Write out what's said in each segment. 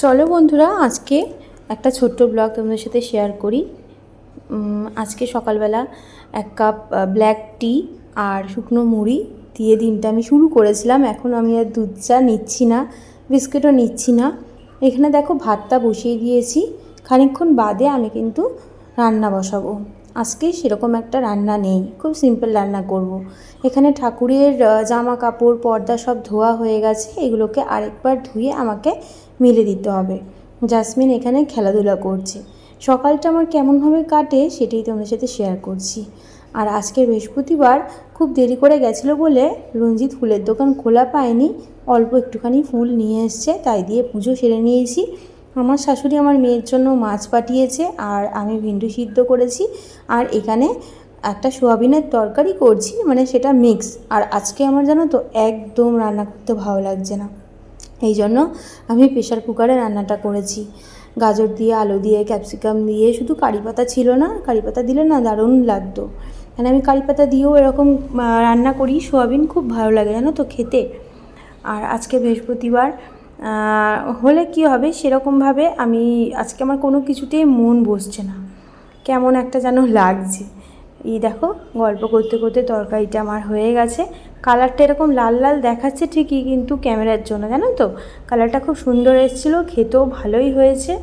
চলো বন্ধুরা, আজকে একটা ছোট্ট ব্লগ তোমাদের সাথে শেয়ার করি। আজকে সকালবেলা 1 কাপ ব্ল্যাক টি আর শুকনো মুড়ি দিয়ে দিনটা আমি শুরু করেছিলাম। এখন আমি আর দুধ চা নিচ্ছি না, বিস্কিটও নিচ্ছি না। এখানে দেখো ভাতটা বসিয়ে দিয়েছি, খানিকক্ষণ বাদে আমি কিন্তু রান্না বসাবো। আজকে সেরকম একটা রান্না নেই, খুব সিম্পল রান্না করব। এখানে ঠাকুরের জামা কাপড় পর্দা সব ধোয়া হয়ে গেছে, এগুলোকে আরেকবার ধুয়ে আমাকে মেলে দিতে হবে। জাসমিন এখানে খেলাধুলা করছে। সকালটা আমার কেমনভাবে কাটে সেটাই তোমাদের সাথে শেয়ার করছি। আর আজকে বৃহস্পতিবার খুব দেরি করে গেছিলো বলে রঞ্জিত ফুলের দোকান খোলা পায়নি, অল্প একটুখানি ফুল নিয়ে এসছে, তাই দিয়ে পুজো সেরে নিয়েছি। আমার শাশুড়ি আমার মেয়ের জন্য মাছ পাঠিয়েছে আর আমি ভিন্ডি সিদ্ধ করেছি। আর এখানে একটা সোয়াবিনের তরকারি করছি, মানে সেটা মিক্স। আর আজকে আমার জানো তো একদম রান্না করতে ভালো লাগছে না, এই জন্য আমি প্রেশার কুকারে রান্নাটা করেছি। গাজর দিয়ে, আলু দিয়ে, ক্যাপসিকাম দিয়ে, শুধু কারি পাতা ছিল না, কারি পাতা দিলে না দারুণ লাগতো। মানে আমি কারি পাতা দিয়েও এরকম রান্না করি, সোয়াবিন খুব ভালো লাগে জানো তো খেতে। আর আজকে বৃহস্পতিবার হলে কি হবে, সেরকমভাবে আমি আজকে আমার কোনো কিছুতেই মন বসছে না, কেমন একটা যেন লাগছে। এই দেখো, গল্প করতে করতে তরকারিটা আমার হয়ে গেছে। কালারটা এরকম লাল লাল দেখাচ্ছে ঠিকই, কিন্তু ক্যামেরার জন্য জানো তো কালারটা খুব সুন্দর এসেছিলো, খেতেও ভালোই হয়েছে।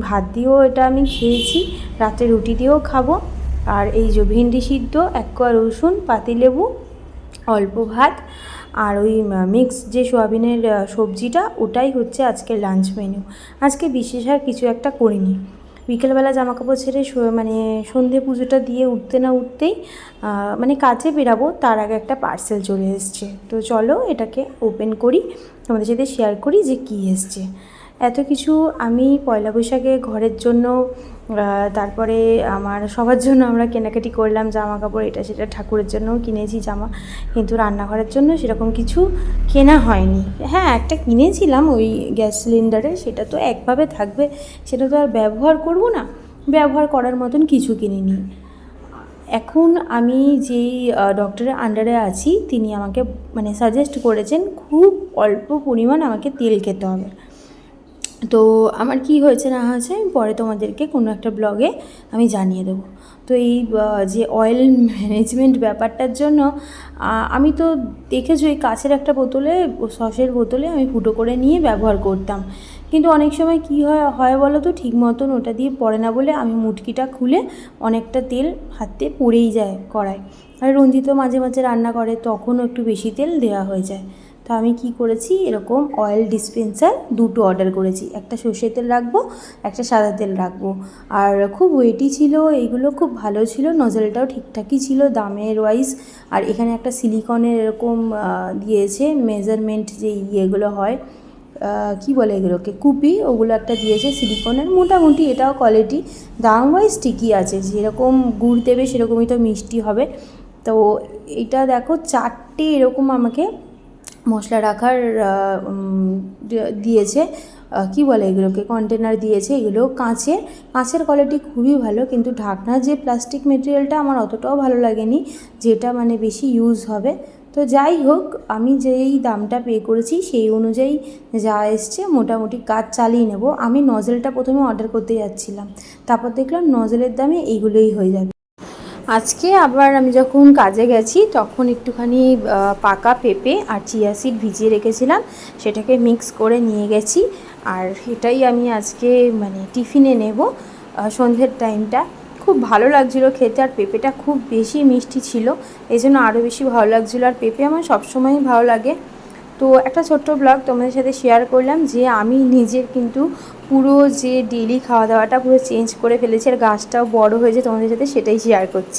ভাত দিয়েও এটা আমি খেয়েছি, রাতে রুটি দিয়েও খাবো। আর এই যে ভিন্ডি সিদ্ধ, 1 কোয়া রসুন, পাতিলেবু, অল্প ভাত আর ওই মিক্স যে সোয়াবিনের সবজিটা, ওটাই হচ্ছে আজকের লাঞ্চ মেনু। আজকে বিশেষ আর কিছু একটা করিনি। বিকেলবেলা জামাকাপড় ছেড়ে মানে সন্ধে পুজোটা দিয়ে উঠতে না উঠতেই মানে কাজে বেরাবো, তার আগে একটা পার্সেল চলে এসছে। তো চলো এটাকে ওপেন করি, তোমাদের সাথে শেয়ার করি যে কী এসছে। এত কিছু আমি পয়লা বৈশাখে ঘরের জন্য, তারপরে আমার সবার জন্য আমরা কেনাকাটি করলাম জামা কাপড়, এটা সেটা ঠাকুরের জন্যও কিনেছি জামা, কিন্তু রান্নাঘরের জন্য সেরকম কিছু কেনা হয়নি। হ্যাঁ, একটা কিনেছিলাম ওই গ্যাস সিলিন্ডারে, সেটা তো একভাবে থাকবে, সেটা তো আর ব্যবহার করব না, ব্যবহার করার মতন কিছু কিনিনি। এখন আমি যেই ডক্টরের আন্ডারে আছি, তিনি আমাকে মানে সাজেস্ট করেছেন খুব অল্প পরিমাণ আমাকে তেল খেতে হবে। তো আমার কি হয়েছে না হয়েছে আমি পরে তোমাদেরকে কোনো একটা ব্লগে আমি জানিয়ে দেবো। তো এই যে অয়েল ম্যানেজমেন্ট ব্যাপারটার জন্য আমি তো দেখেছো এই কাছের একটা বোতলে, সসের বোতলে আমি ফুটো করে নিয়ে ব্যবহার করতাম, কিন্তু অনেক সময় কী হয় বলো তো, ঠিক মতন ওটা দিয়ে পড়ে না বলে আমি মুটকিটা খুলে অনেকটা তেল হাতে পড়েই যায় কড়ায়। আর রঞ্জিতও মাঝে মাঝে রান্না করে, তখনও একটু বেশি তেল দেওয়া হয়ে যায়। তো আমি কি করেছি, এরকম অয়েল ডিসপেন্সার 2টো অর্ডার করেছি, একটা সর্ষের তেল রাখবো, একটা সাদা তেল রাখবো। আর খুব ওয়েটি ছিল এইগুলো, খুব ভালো ছিল, নজলটাও ঠিকঠাকই ছিল দামের ওয়াইজ। আর এখানে একটা সিলিকনের এরকম দিয়েছে মেজারমেন্ট, যে ইয়েগুলো হয় কি বলে এগুলোকে, কুপি, ওগুলো একটা দিয়েছে সিলিকনের। মোটামুটি এটাও কোয়ালিটি দাম ওয়াইজ ঠিকই আছে, যেরকম গুড় দেবে সেরকমই তো মিষ্টি হবে। তো এটা দেখো 4টে এরকম আমাকে মশলা রাখার দিয়েছে, কি বলে এগুলোকে, কন্টেনার দিয়েছে। এগুলো কাঁচের কোয়ালিটি খুবই ভালো, কিন্তু ঢাকনা যে প্লাস্টিক মেটেরিয়ালটা আমার অতটাও ভালো লাগেনি, যেটা মানে বেশি ইউজ হবে। তো যাই হোক, আমি যেই দামটা পে করেছি সেই অনুযায়ী যা এসছে মোটামুটি কাজ চালিয়ে নেব। আমি নজেলটা প্রথমে অর্ডার করতে যাচ্ছিলাম, তারপর দেখলাম নজেলের দামে এইগুলোই হয়ে যাবে। আজকে আবার আমি যখন কাজে গেছি তখন একটুখানি পাকা পেঁপে আর চিয়া সিড ভিজিয়ে রেখেছিলাম, সেটাকে মিক্স করে নিয়ে গেছি। আর এটাই আমি আজকে মানে টিফিনে নেব সন্ধ্যের টাইমটা। খুব ভালো লাগছিলো খেতে, আর পেঁপেটা খুব বেশি মিষ্টি ছিল, এই জন্য আরও বেশি ভালো লাগছিলো। আর পেঁপে আমার সবসময়ই ভালো লাগে। তো একটা ছোট্ট ব্লগ তোমাদের সাথে শেয়ার করলাম যে আমি নিজের কিন্তু পুরো যে ডেইলি খাওয়া দাওয়াটা পুরো চেঞ্জ করে ফেলেছি, আর গাছটাও বড় হয়েছে, তোমাদের সাথে সেটাই শেয়ার করছি।